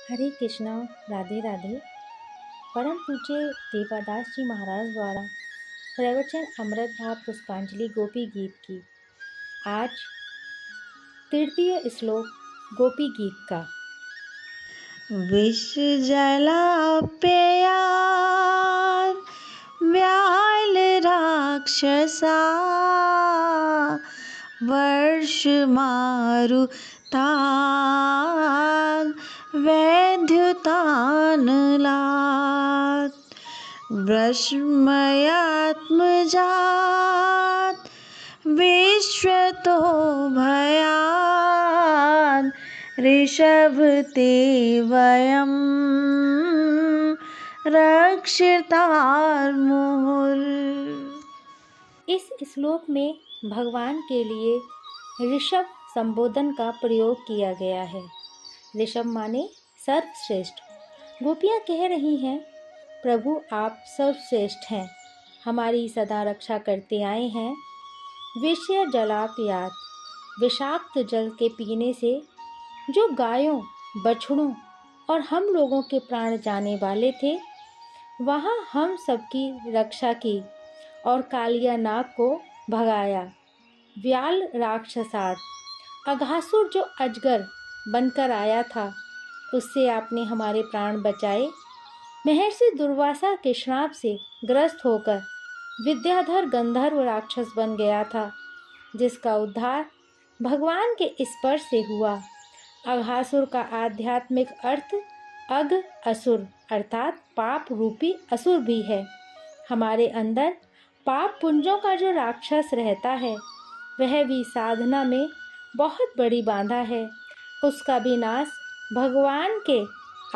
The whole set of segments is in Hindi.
हरे कृष्णा। राधे राधे। परम पूज्य देवादास जी महाराज द्वारा प्रवचन अमृत भाव पुष्पांजलि गोपी गीत की आज तृतीय श्लोक गोपी गीत का। विष जलाप्यया व्याल राक्षसा वर्ष मारुतान वैद्युतानलात् ब्रह्मयात्मजात विश्वतो भयान् ऋषभ ते वयं रक्षितार्मुहुः। इस श्लोक में भगवान के लिए ऋषभ संबोधन का प्रयोग किया गया है। ऋषभ माने सर्वश्रेष्ठ। गोपियाँ कह रही हैं, प्रभु आप सर्वश्रेष्ठ हैं, हमारी सदा रक्षा करते आए हैं। विषय जलाप्यात, विषाक्त जल के पीने से जो गायों, बछड़ों और हम लोगों के प्राण जाने वाले थे, वहाँ हम सबकी रक्षा की और कालिया नाग को भगाया। व्याल राक्षसात, अघासुर जो अजगर बनकर आया था, उससे आपने हमारे प्राण बचाए। महर्षि दुर्वासा के श्राप से ग्रस्त होकर विद्याधर गंधर्व राक्षस बन गया था, जिसका उद्धार भगवान के स्पर्श से हुआ। अघासुर का आध्यात्मिक अर्थ अघ असुर अर्थात पाप रूपी असुर भी है। हमारे अंदर पाप पुंजों का जो राक्षस रहता है, वह भी साधना में बहुत बड़ी बाधा है। उसका भी नाश भगवान के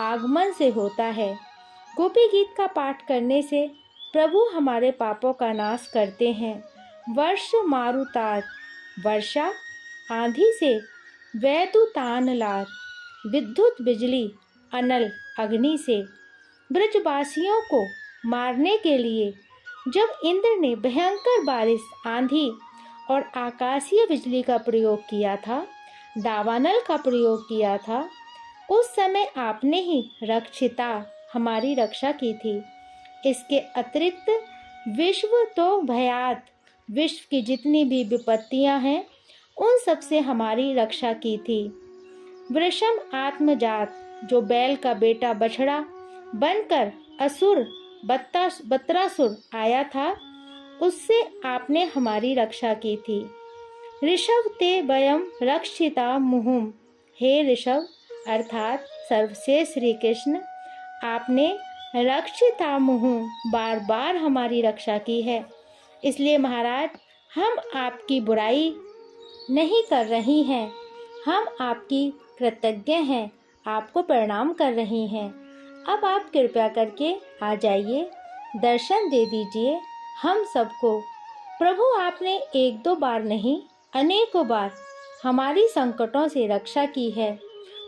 आगमन से होता है। गोपी गीत का पाठ करने से प्रभु हमारे पापों का नाश करते हैं। वर्ष मारुतात, वर्षा आंधी से, वैद्युतानलात्, विद्युत बिजली, अनल अग्नि से। ब्रजवासियों को मारने के लिए जब इंद्र ने भयंकर बारिश, आंधी और आकाशीय बिजली का प्रयोग किया था, दावानल का प्रयोग किया था, उस समय आपने ही रक्षिता हमारी रक्षा की थी। इसके अतिरिक्त विश्व तो भयात, विश्व की जितनी भी विपत्तियां हैं, उन सब से हमारी रक्षा की थी। वृषम आत्मजात, जो बैल का बेटा बछड़ा बनकर असुर बत्रासुर आया था, उससे आपने हमारी रक्षा की थी। ऋषभ ते वयम रक्षिता मुहुम, हे ऋषभ अर्थात सर्वश्रेष्ठ श्री कृष्ण, आपने रक्षिता मुहु बार बार हमारी रक्षा की है। इसलिए महाराज, हम आपकी बुराई नहीं कर रही हैं, हम आपकी कृतज्ञ हैं, आपको प्रणाम कर रही हैं। अब आप कृपया करके आ जाइए, दर्शन दे दीजिए हम सबको। प्रभु आपने एक दो बार नहीं, अनेकों बार हमारी संकटों से रक्षा की है,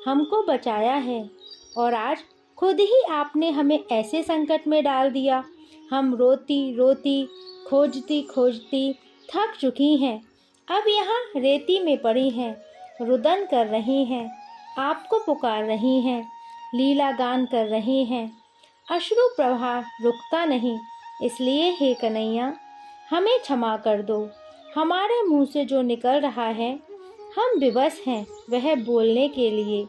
हमको बचाया है, और आज खुद ही आपने हमें ऐसे संकट में डाल दिया। हम रोती रोती, खोजती खोजती थक चुकी हैं, अब यहाँ रेती में पड़ी हैं, रुदन कर रही हैं, आपको पुकार रही हैं, लीला गान कर रही हैं। अश्रु प्रवाह रुकता नहीं, इसलिए हे कन्हैया, हमें क्षमा कर दो। हमारे मुंह से जो निकल रहा है, हम विवश हैं वह बोलने के लिए।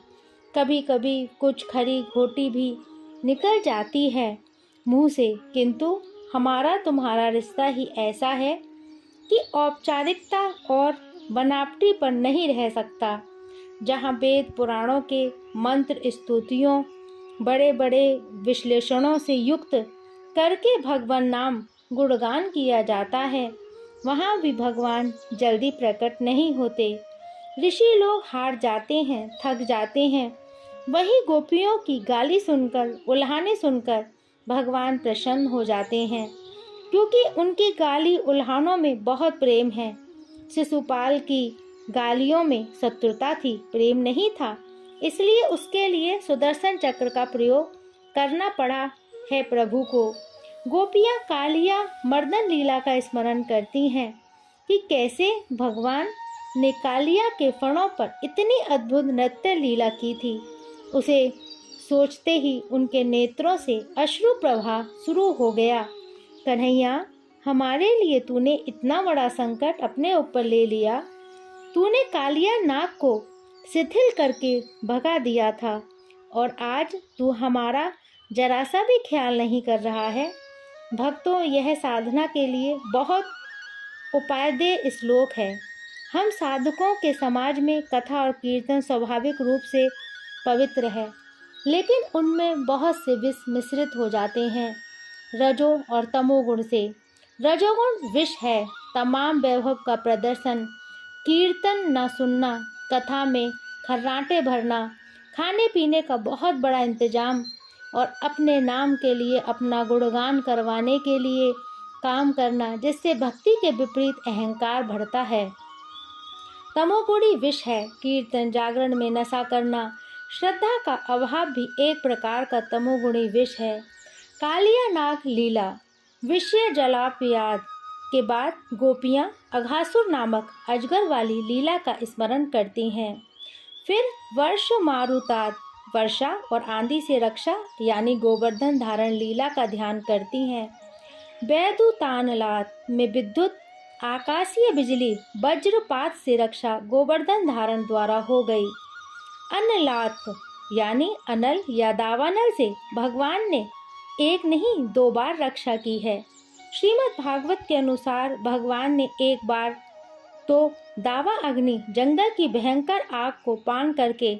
कभी कभी कुछ खरी खोटी भी निकल जाती है मुंह से, किंतु हमारा तुम्हारा रिश्ता ही ऐसा है कि औपचारिकता और बनावटी पर नहीं रह सकता। जहाँ वेद पुराणों के मंत्र स्तुतियों, बड़े बड़े विश्लेषणों से युक्त करके भगवान नाम गुणगान किया जाता है, वहाँ भी भगवान जल्दी प्रकट नहीं होते। ऋषि लोग हार जाते हैं, थक जाते हैं। वही गोपियों की गाली सुनकर, उल्हाने सुनकर भगवान प्रसन्न हो जाते हैं, क्योंकि उनकी गाली उल्हानों में बहुत प्रेम है। शिशुपाल की गालियों में शत्रुता थी, प्रेम नहीं था, इसलिए उसके लिए सुदर्शन चक्र का प्रयोग करना पड़ा है प्रभु को। गोपियाँ कालिया मर्दन लीला का स्मरण करती हैं कि कैसे भगवान ने कालिया के फणों पर इतनी अद्भुत नृत्य लीला की थी। उसे सोचते ही उनके नेत्रों से अश्रु प्रवाह शुरू हो गया। कन्हैया, हमारे लिए तूने इतना बड़ा संकट अपने ऊपर ले लिया। तूने कालिया नाग को शिथिल करके भगा दिया था और आज तू हमारा जरा सा भी ख्याल नहीं कर रहा है। भक्तों, यह साधना के लिए बहुत उपादेय श्लोक है। हम साधकों के समाज में कथा और कीर्तन स्वाभाविक रूप से पवित्र है, लेकिन उनमें बहुत से विष मिश्रित हो जाते हैं रजो और तमोगुण से। रजोगुण विष है, तमाम वैभव का प्रदर्शन, कीर्तन न सुनना, कथा में खर्राटे भरना, खाने पीने का बहुत बड़ा इंतजाम और अपने नाम के लिए अपना गुणगान करवाने के लिए काम करना, जिससे भक्ति के विपरीत अहंकार बढ़ता है। तमोगुणी विष है, कीर्तन जागरण में नशा करना, श्रद्धा का अभाव भी एक प्रकार का तमोगुणी विष है। कालिया नाग लीला विषय जलापयाद के बाद गोपियाँ अघासुर नामक अजगर वाली लीला का स्मरण करती हैं। फिर वर्ष मारुताद वर्षा और आंधी से रक्षा यानी गोवर्धन धारण लीला का ध्यान करती हैं। वैदुतानलात में विद्युत आकाशीय बिजली वज्रपात से रक्षा गोवर्धन धारण द्वारा हो गई। अनलात यानी अनल या दावानल से भगवान ने एक नहीं 2 बार रक्षा की है। श्रीमद् भागवत के अनुसार भगवान ने एक बार तो दावा अग्नि जंगल की भयंकर आग को पान करके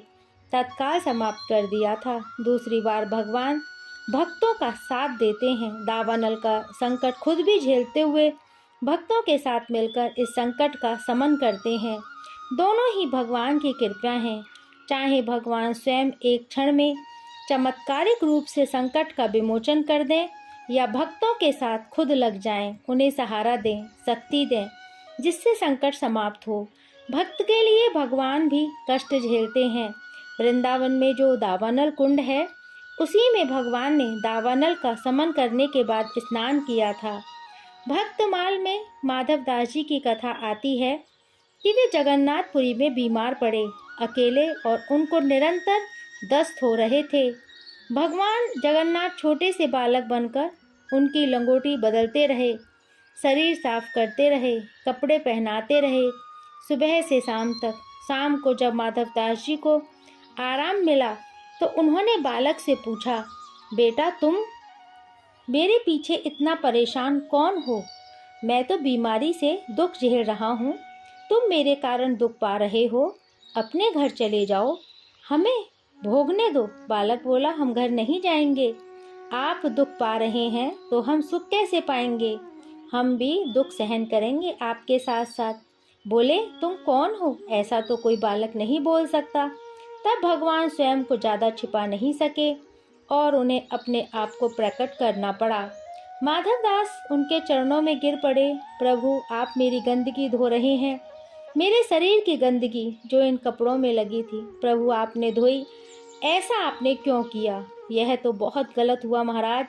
तत्काल समाप्त कर दिया था। दूसरी बार भगवान भक्तों का साथ देते हैं। दावानल का संकट खुद भी झेलते हुए भक्तों के साथ मिलकर इस संकट का शमन करते हैं। दोनों ही भगवान की कृपा हैं। चाहे भगवान स्वयं एक क्षण में चमत्कारिक रूप से संकट का विमोचन कर दें या भक्तों के साथ खुद लग जाएं, उन्हें सहारा दें, शक्ति दें, जिससे संकट समाप्त हो। भक्त के लिए भगवान भी कष्ट झेलते हैं। वृंदावन में जो दावानल कुंड है, उसी में भगवान ने दावानल का शमन करने के बाद स्नान किया था। भक्तमाल में माधव दास जी की कथा आती है कि वे जगन्नाथपुरी में बीमार पड़े अकेले और उनको निरंतर दस्त हो रहे थे। भगवान जगन्नाथ छोटे से बालक बनकर उनकी लंगोटी बदलते रहे, शरीर साफ करते रहे, कपड़े पहनाते रहे, सुबह से शाम तक। शाम को जब माधव दास जी को आराम मिला तो उन्होंने बालक से पूछा, बेटा तुम मेरे पीछे इतना परेशान कौन हो? मैं तो बीमारी से दुख झेल रहा हूँ, तुम मेरे कारण दुख पा रहे हो। अपने घर चले जाओ, हमें भोगने दो। बालक बोला, हम घर नहीं जाएंगे। आप दुख पा रहे हैं तो हम सुख कैसे पाएंगे? हम भी दुख सहन करेंगे आपके साथ साथ। बोले, तुम कौन हो? ऐसा तो कोई बालक नहीं बोल सकता। तब भगवान स्वयं को ज़्यादा छिपा नहीं सके और उन्हें अपने आप को प्रकट करना पड़ा। माधव दास उनके चरणों में गिर पड़े। प्रभु, आप मेरी गंदगी धो रहे हैं, मेरे शरीर की गंदगी जो इन कपड़ों में लगी थी। प्रभु, आपने धोई, ऐसा आपने क्यों किया? यह तो बहुत गलत हुआ महाराज,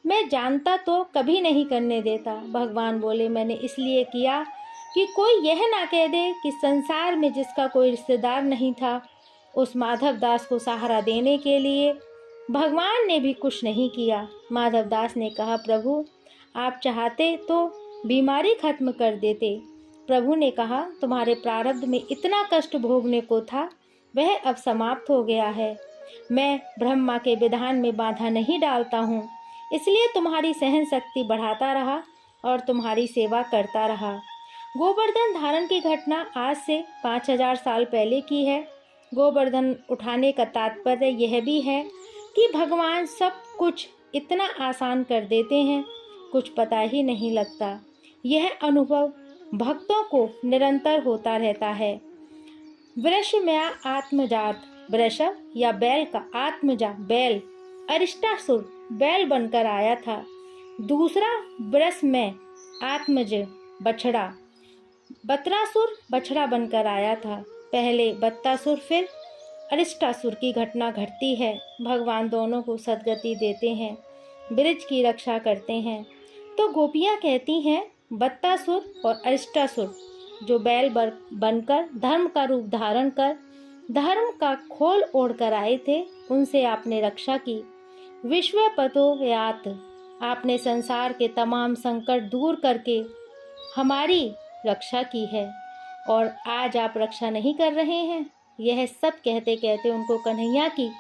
मैं जानता तो कभी नहीं करने देता। भगवान बोले, मैंने इसलिए किया कि कोई यह ना कह दे कि संसार में जिसका कोई रिश्तेदार नहीं था, उस माधव दास को सहारा देने के लिए भगवान ने भी कुछ नहीं किया। माधव दास ने कहा, प्रभु आप चाहते तो बीमारी खत्म कर देते। प्रभु ने कहा, तुम्हारे प्रारब्ध में इतना कष्ट भोगने को था, वह अब समाप्त हो गया है। मैं ब्रह्मा के विधान में बाधा नहीं डालता हूँ, इसलिए तुम्हारी सहन शक्ति बढ़ाता रहा और तुम्हारी सेवा करता रहा। गोवर्धन धारण की घटना आज से 5000 साल पहले की है। गोवर्धन उठाने का तात्पर्य यह भी है कि भगवान सब कुछ इतना आसान कर देते हैं, कुछ पता ही नहीं लगता। यह अनुभव भक्तों को निरंतर होता रहता है। वृषमया आत्मजात, वृषभ या बैल का आत्मजा बैल अरिष्टासुर बैल बनकर आया था। दूसरा वृषमय आत्मज बछड़ा बत्रासुर बछड़ा बनकर आया था। पहले बत्तासुर फिर अरिष्टासुर की घटना घटती है। भगवान दोनों को सद्गति देते हैं, ब्रज की रक्षा करते हैं। तो गोपियाँ कहती हैं, बत्तासुर और अरिष्टासुर जो बैल बनकर धर्म का रूप धारण कर धर्म का खोल ओढ़ कर आए थे, उनसे आपने रक्षा की। विश्व पतोयात, आपने संसार के तमाम संकट दूर करके हमारी रक्षा की है, और आज आप रक्षा नहीं कर रहे हैं। यह सब कहते कहते उनको कन्हैया की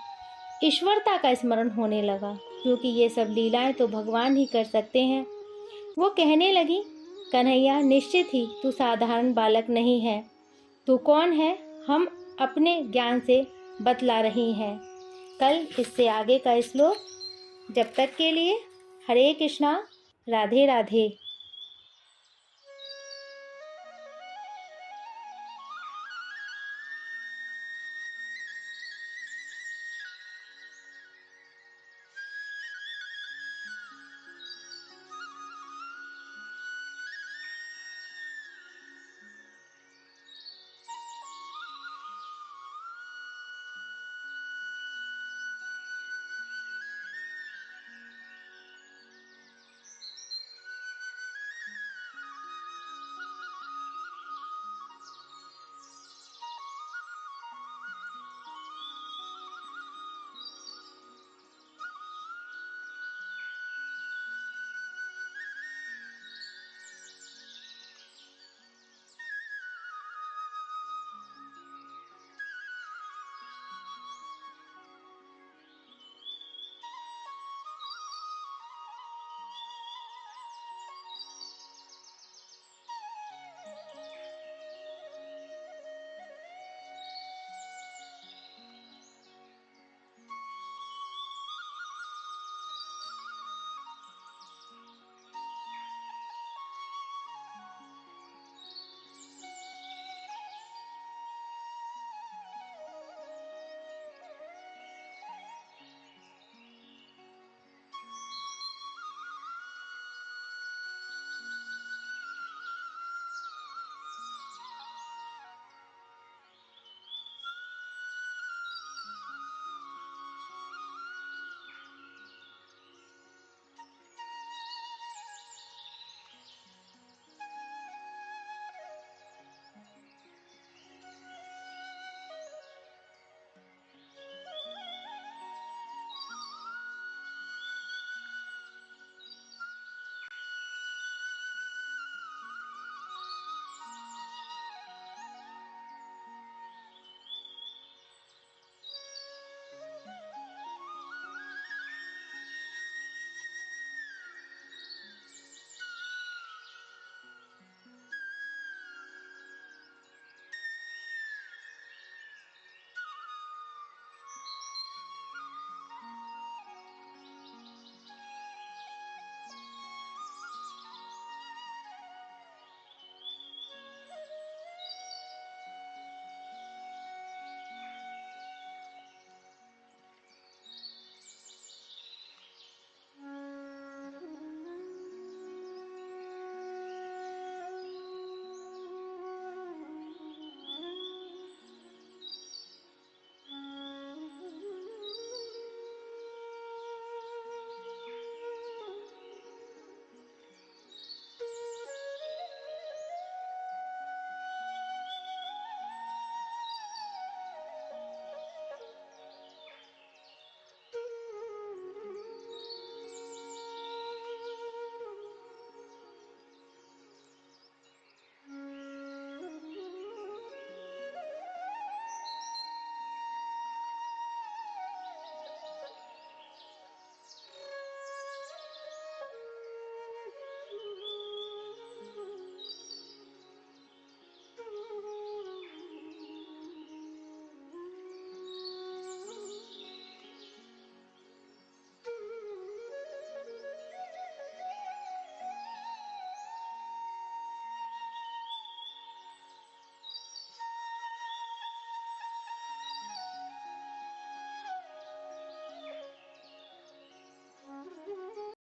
ईश्वरता का स्मरण होने लगा, क्योंकि ये सब लीलाएं तो भगवान ही कर सकते हैं। वो कहने लगी, कन्हैया निश्चित ही तू साधारण बालक नहीं है। तू कौन है, हम अपने ज्ञान से बतला रही हैं। कल इससे आगे का श्लोक। जब तक के लिए हरे कृष्णा, राधे राधे।